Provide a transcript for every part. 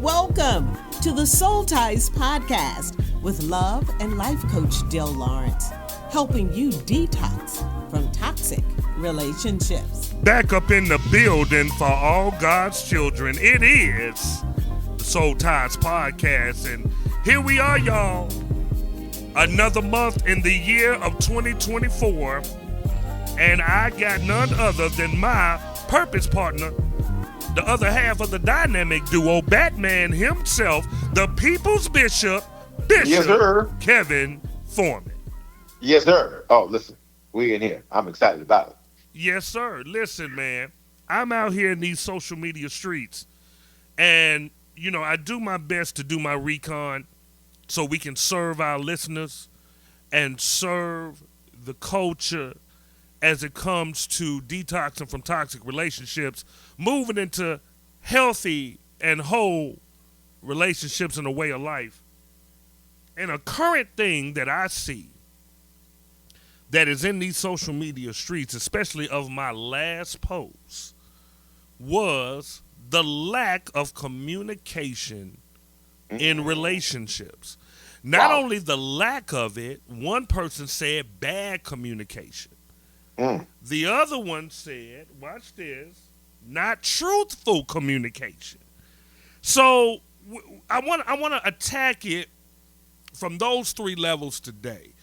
Welcome to the Soul Ties Podcast with love and life coach Dill Lawrence, helping you detox from toxic relationships. Back up in the building for all God's children. It is the Soul Ties Podcast, and here we are, y'all. Another month in the year of 2024, and I got none other than my purpose partner, the other half of the dynamic duo, Batman himself, the People's Bishop, Yes, sir. Kevin Foreman. Yes, sir. Oh, listen, we in here. I'm excited about it. Yes, sir. Listen, man, I'm out here in these social media streets, and, I do my best to do my recon so we can serve our listeners and serve the culture as it comes to detoxing from toxic relationships, moving into healthy and whole relationships and a way of life. And a current thing that I see that is in these social media streets, especially of my last post, was the lack of communication in relationships. Not only the lack of it, one person said bad communication. The other one said, watch this, not truthful communication. So I want to attack it from those three levels today.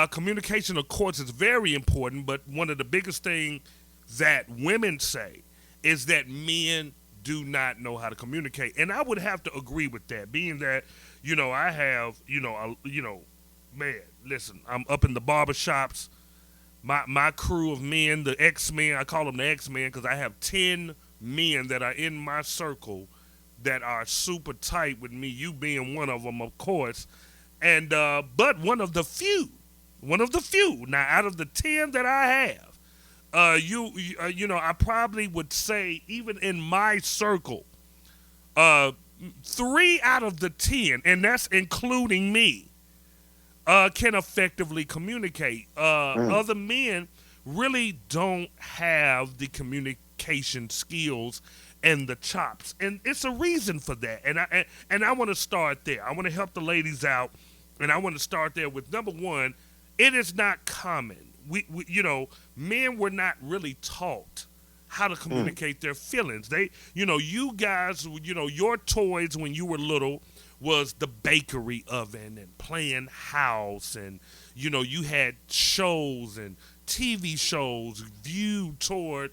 Communication, of course, is very important, but one of the biggest things that women say is that men do not know how to communicate. And I would have to agree with that, being that, I have, man, listen, I'm up in the barbershops. My crew of men, the X-Men, I call them the X-Men because I have 10 men that are in my circle that are super tight with me, you being one of them, of course. And but one of the few. Now, out of the 10 that I have, I probably would say, even in my circle, 3 out of the 10, and that's including me, can effectively communicate. Other men really don't have the communication skills and the chops, and it's a reason for that. And I want to start there. I want to help the ladies out, and I want to start there with number one. It is not common. We men were not really taught how to communicate their feelings. They, you guys, your toys when you were little was the bakery oven and playing house, and you had shows and TV shows viewed toward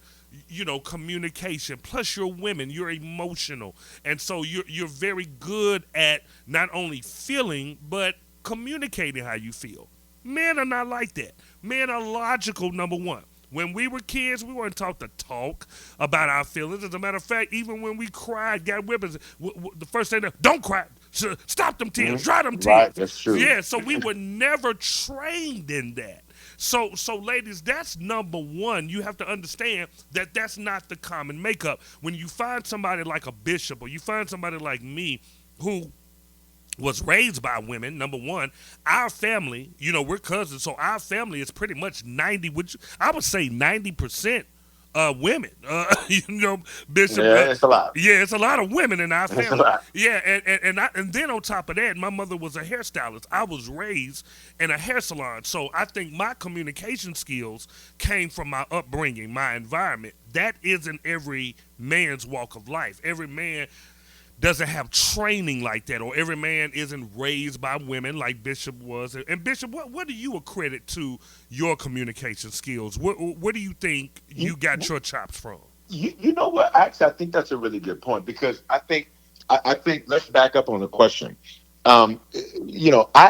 communication. Plus you're women, you're emotional, and so you're very good at not only feeling but communicating how you feel. Men are not like that. Men are logical, number one. When we were kids, we weren't taught to talk about our feelings. As a matter of fact, even when we cried, got whippings, the first thing, don't cry. Stop them tears. Dry them tears. Right, that's true. Yeah, so we were never trained in that. So ladies, that's number one. You have to understand that that's not the common makeup. When you find somebody like a bishop, or you find somebody like me who was raised by women, number one, our family, we're cousins, so our family is pretty much 90% women. Bishop. Yeah, it's a lot. Yeah, it's a lot of women in our family. It's a lot. Yeah, and then on top of that, my mother was a hairstylist. I was raised in a hair salon, so I think my communication skills came from my upbringing, my environment. That isn't every man's walk of life. Every man doesn't have training like that, or every man isn't raised by women like Bishop was. And Bishop, what do you accredit to your communication skills? Where do you think you got your chops from? You know what? Actually, I think that's a really good point, because I think let's back up on the question. I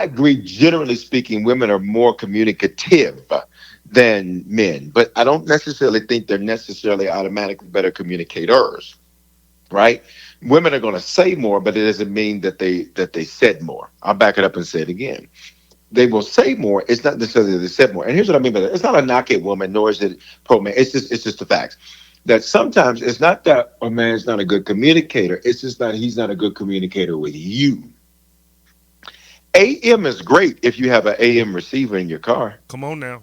agree. Generally speaking, women are more communicative than men, but I don't necessarily think they're necessarily automatically better communicators. Right? Women are going to say more, but it doesn't mean that they said more. I'll back it up and say it again. They will say more. It's not necessarily that they said more. And here's what I mean by that. It's not a knock at woman, nor is it pro man. It's just the facts. That sometimes it's not that a man's not a good communicator. It's just that he's not a good communicator with you. AM is great if you have an AM receiver in your car. Come on now.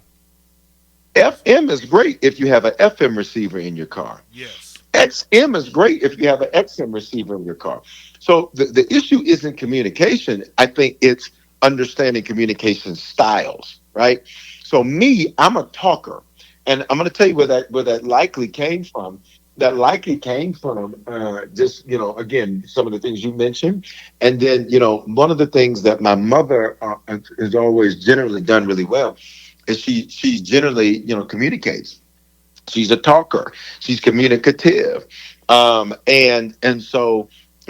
FM is great if you have an FM receiver in your car. Yes. XM is great if you have an XM receiver in your car. So the issue isn't communication. I think it's understanding communication styles, right? So me, I'm a talker. And I'm going to tell you where that likely came from. That likely came from just, again, some of the things you mentioned. And then, one of the things that my mother has always generally done really well is she generally, communicates. She's a talker. She's communicative, and so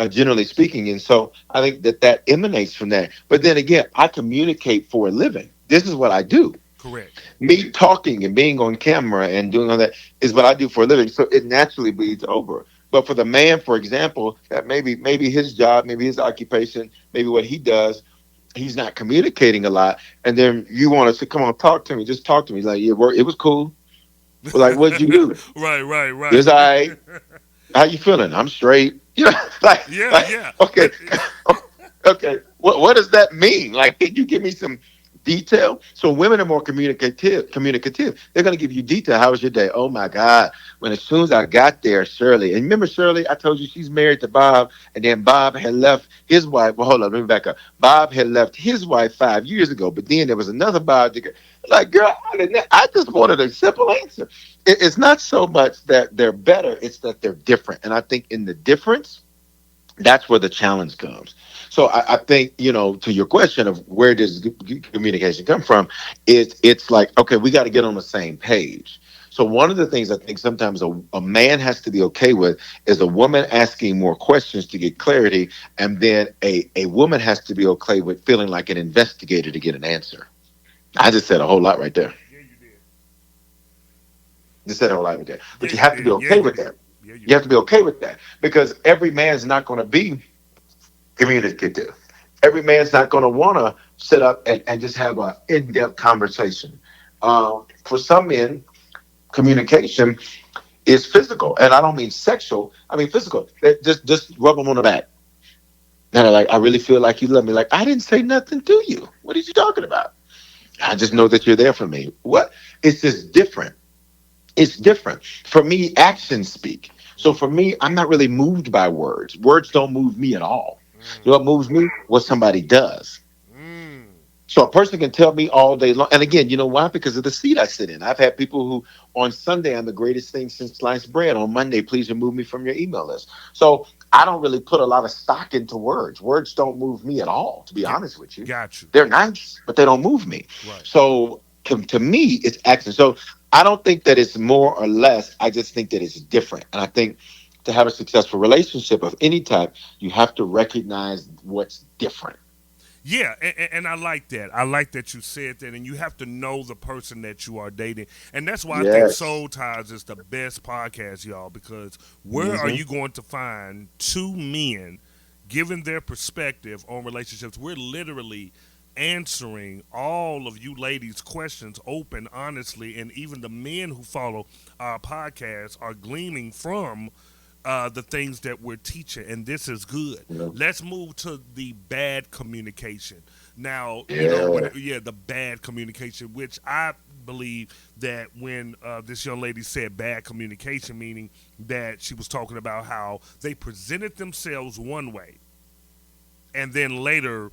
generally speaking, and so I think that emanates from that. But then again, I communicate for a living. This is what I do. Correct. Me talking and being on camera and doing all that is what I do for a living. So it naturally bleeds over. But for the man, for example, that maybe his job, maybe his occupation, maybe what he does, he's not communicating a lot. And then you want to say, "Come on, talk to me. Just talk to me." Like, yeah, it was cool. Well, like, what'd you do? Right, right, right. It's all right. How you feeling? I'm straight. Like, Yeah, like yeah. okay, okay. What does that mean? Like, can you give me some detail? So women are more communicative. Communicative. They're going to give you detail. How was your day? Oh my God! When as soon as I got there, Shirley, and remember Shirley, I told you she's married to Bob, and then Bob had left his wife. Well, hold on, let me back up. Bob had left his wife 5 years ago, but then there was another Bob. Like, girl, I just wanted a simple answer. It's not so much that they're better; it's that they're different. And I think in the difference, that's where the challenge comes. So I think, to your question of where does communication come from, it's like, okay, we got to get on the same page. So one of the things I think sometimes a man has to be okay with is a woman asking more questions to get clarity, and then a woman has to be okay with feeling like an investigator to get an answer. I just said a whole lot right there. Yeah, you did. Just said a whole lot right there. Yeah, But you you have to be did. Yeah, okay you with did. that. Yeah, you You have did. to be okay with that because every man's not going to be communicative. Every man's not going to want to sit up and just have an in-depth conversation. For some men, communication is physical, and I don't mean sexual. I mean physical. Just rub them on the back. And they're like, I really feel like you love me. Like, I didn't say nothing to you. What are you talking about? I just know that you're there for me. What? It's just different. It's different. For me, actions speak. So for me, I'm not really moved by words. Words don't move me at all. You know what moves me? What somebody does. Mm. So a person can tell me all day long. And again, you know why? Because of the seat I sit in. I've had people who on Sunday, I'm the greatest thing since sliced bread. On Monday, please remove me from your email list. So I don't really put a lot of stock into words. Words don't move me at all, to be Get, honest with you. got you. They're nice, but they don't move me. Right. So to me, it's action. So I don't think that it's more or less. I just think that it's different. And I think to have a successful relationship of any type, you have to recognize what's different. Yeah, and I like that. I like that you said that, and you have to know the person that you are dating, and that's why I think Yes. Soul Ties is the best podcast, y'all. Because where are Hmm. you going to find two men giving their perspective on relationships? We're literally answering all of you ladies' questions open, honestly, and even the men who follow our podcast are gleaming from the things that we're teaching, and this is good. Yeah. Let's move to the bad communication. Now, Yeah. yeah, the bad communication, which I believe that when this young lady said bad communication, meaning that she was talking about how they presented themselves one way and then later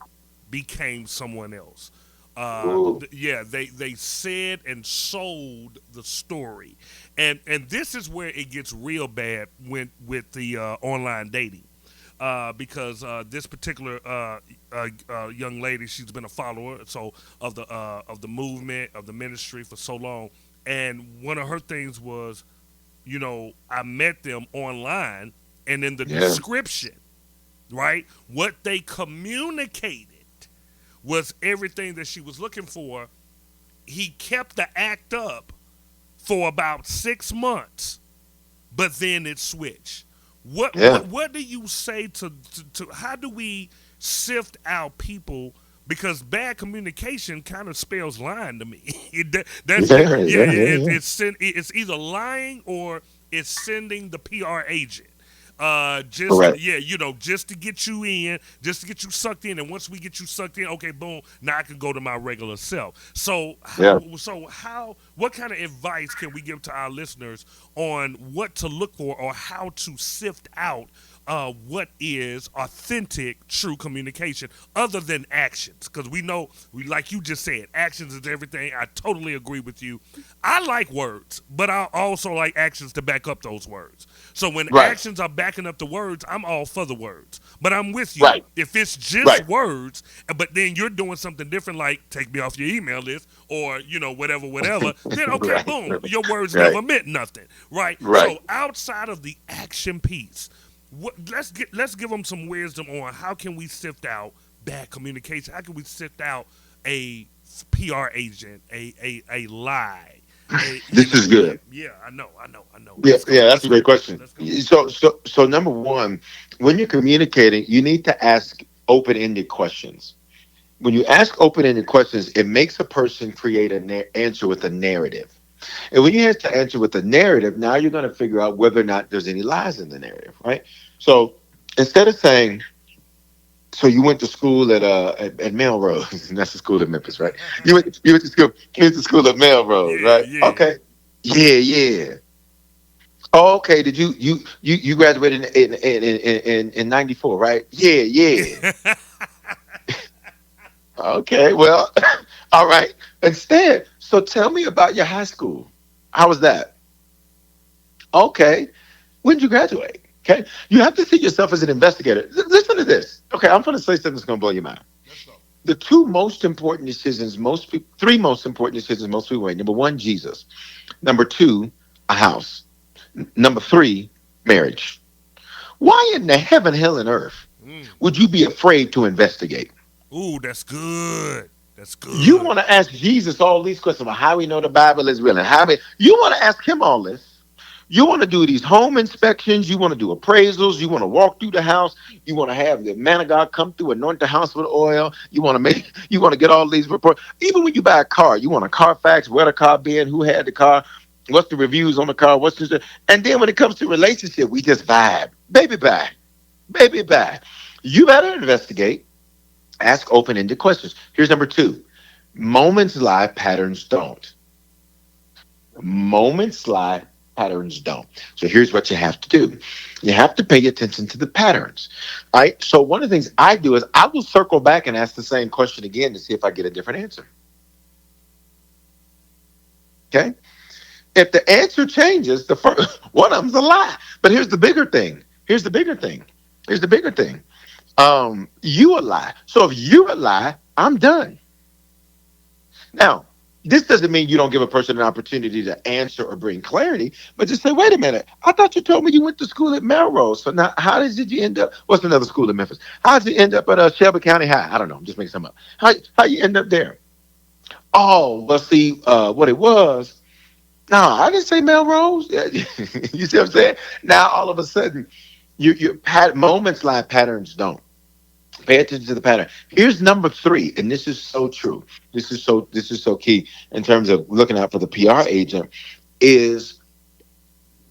became someone else. Ooh. Yeah, they said and sold the story, and this is where it gets real bad when with the online dating, because this particular young lady, she's been a follower so of the movement of the ministry for so long, and one of her things was, I met them online, and in the Yeah. description, right, what they communicated was everything that she was looking for. He kept the act up for about 6 months, but then it switched. What Yeah. what what do you say to how do we sift out people? Because bad communication kind of spells lying to me. That's Yeah. yeah, Yeah. Yeah. Yeah. it's either lying or it's sending the PR agent. Just Correct. yeah, just to get you in, just to get you sucked in, and once we get you sucked in, okay, boom, now I can go to my regular self. So, Yeah. what kind of advice can we give to our listeners on what to look for or how to sift out what is authentic, true communication, other than actions? Because we know, like you just said, actions is everything. I totally agree with you. I like words, but I also like actions to back up those words. So when Right. actions are backing up the words, I'm all for the words. But I'm with you. Right. If it's just Right. words, but then you're doing something different, like take me off your email list or whatever, whatever, then okay, Right. boom, your words Right. never meant nothing, right? Right. So outside of the action piece, let's give them some wisdom on how can we sift out bad communication? How can we sift out a PR agent, a lie? This is good. Yeah, I know. Yeah, Let's go. yeah, that's Let's a go. great question. Let's go. So number one, when you're communicating, you need to ask open-ended questions. When you ask open-ended questions, it makes a person create an answer with a narrative. And when you have to answer with a narrative, now you're going to figure out whether or not there's any lies in the narrative, right? So instead of saying, so you went to school at Melrose, and that's the school in Memphis, right? You went to school at Melrose, Yeah, right? yeah. Okay. Yeah, yeah. Oh, okay. Did you graduated in '94, right? Yeah, yeah. Okay, well, all right. Instead, so tell me about your high school. How was that? Okay. When did you graduate? Okay. You have to see yourself as an investigator. Listen to this. Okay, I'm going to say something that's going to blow your mind. Let's go. The two most important decisions most people, three most important decisions most people make. Number one, Jesus. Number two, a house. Number three, marriage. Why in the heaven, hell, and earth Mm. would you be afraid to investigate? Ooh, that's good. That's You good. want to ask Jesus all these questions about how we know the Bible is real and how we, you want to ask him all this. You want to do these home inspections. You want to do appraisals. You want to walk through the house. You want to have the man of God come through, anoint the house with oil. You want to make, you want to get all these reports. Even when you buy a car, you want a Carfax, where the car been, who had the car, what's the reviews on the car, what's this. And then when it comes to relationship, we just vibe. Baby bye. Baby bye. You better investigate. Ask open-ended questions. Here's number two. Moments lie, patterns don't. Moments lie, patterns don't. So here's what you have to do. You have to pay attention to the patterns. All right. So one of the things I do is I will circle back and ask the same question again to see if I get a different answer. Okay. If the answer changes, the first one of them's a lie. But here's the bigger thing. Here's the bigger thing. Here's the bigger thing. You a lie. So if you a lie, I'm done. Now, this doesn't mean you don't give a person an opportunity to answer or bring clarity, but just say, wait a minute, I thought you told me you went to school at Melrose. So now how did you end up? What's another school in Memphis? How did you end up at Shelby County High? I don't know. I'm just making something up. How you end up there? Oh, well, see, what it was. No, I didn't say Melrose. You see what I'm saying? Now all of a sudden, moments lie, patterns don't. Pay attention to the pattern. Here's number three, and this is so true. This is so key in terms of looking out for the PR agent. Is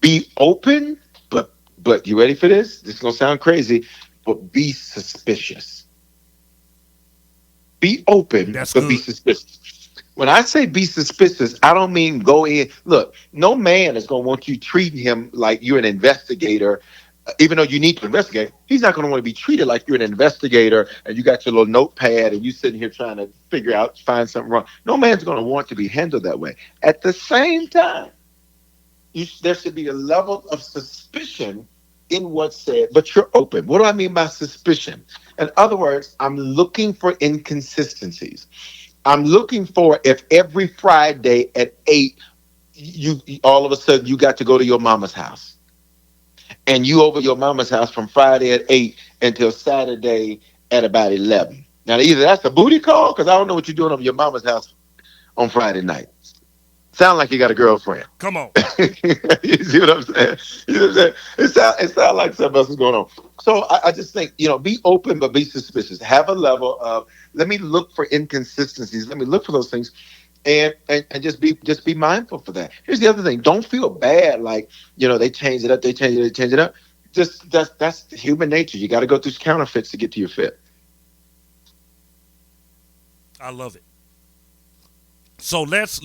be open, but you ready for this? This is gonna sound crazy, but be suspicious. Be open, That's but be good. suspicious. When I say be suspicious, I don't mean go in. Look, no man is going to want you treating him like you're an investigator, even though you need to investigate. He's not going to want to be treated like you're an investigator and you got your little notepad and you sitting here trying to figure out, find something wrong. No man's going to want to be handled that way. At the same time, there should be a level of suspicion in what's said, but you're open. What do I mean by suspicion? In other words, I'm looking for inconsistencies. I'm looking for if every Friday at 8, you all of a sudden you got to go to your mama's house. And you over your mama's house from Friday at 8 until Saturday at about 11. Now, either that's a booty call, because I don't know what you're doing over your mama's house on Friday night. Sound like you got a girlfriend. Come on. You see what I'm saying? You know what I'm saying? It sound like something else is going on. So I just think, be open, but be suspicious. Have a level of, let me look for inconsistencies. Let me look for those things. And just be mindful for that. Here's the other thing. Don't feel bad like, they change it up, they change it up. just that's human nature. You got to go through counterfeits to get to your fit. I love it. So let's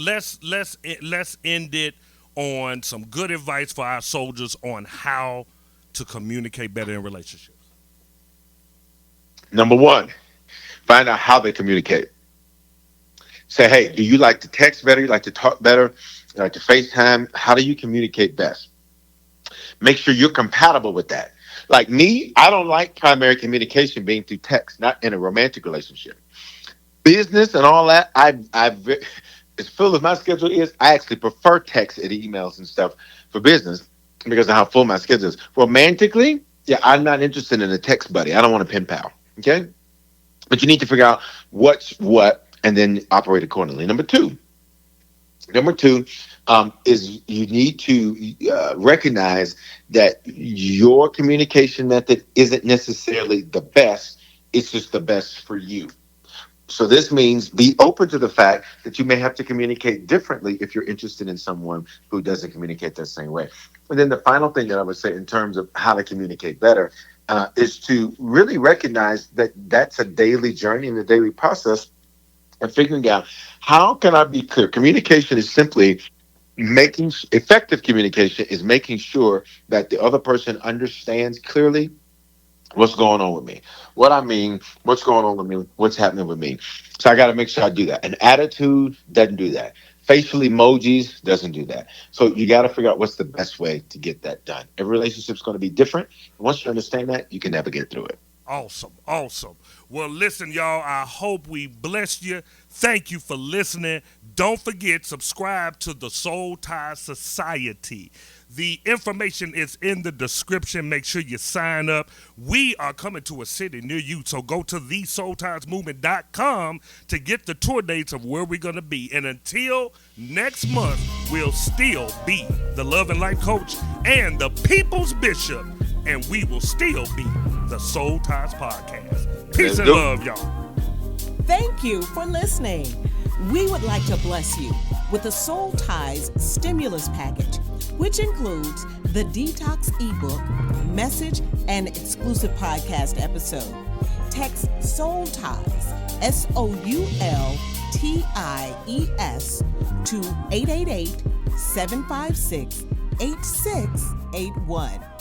end it on some good advice for our soldiers on how to communicate better in relationships. Number one, find out how they communicate. Say, hey, do you like to text better? You like to talk better? You like to FaceTime? How do you communicate best? Make sure you're compatible with that. Like me, I don't like primary communication being through text, not in a romantic relationship. Business and all that, I've as full as my schedule is, I actually prefer text and emails and stuff for business because of how full my schedule is. Romantically, yeah, I'm not interested in a text buddy. I don't want a pen pal. Okay? But you need to figure out what's what and then operate accordingly. Number two is you need to recognize that your communication method isn't necessarily the best. It's just the best for you. So this means be open to the fact that you may have to communicate differently if you're interested in someone who doesn't communicate that same way. And then the final thing that I would say in terms of how to communicate better is to really recognize that that's a daily journey and a daily process and figuring out how can I be clear. Communication is simply making effective communication is making sure that the other person understands clearly what's going on with me, what I mean, what's going on with me, what's happening with me. So I got to make sure I do that. An attitude doesn't do that. Facial emojis doesn't do that. So you got to figure out what's the best way to get that done. Every relationship's going to be different. Once you understand that, you can navigate through it. Awesome. Awesome. Well, listen, y'all, I hope we blessed you. Thank you for listening. Don't forget, subscribe to the Soul Ties Society. The information is in the description. Make sure you sign up. We are coming to a city near you, so go to thesoultiesmovement.com to get the tour dates of where we're going to be. And until next month, we'll still be the Love and Life Coach and the People's Bishop, and we will still be the Soul Ties Podcast. Peace and love, y'all. Thank you for listening. We would like to bless you with the Soul Ties Stimulus Package, which includes the DETOX ebook, message, and exclusive podcast episode. Text Soul Ties, SOULTIES, to 888-756-8681.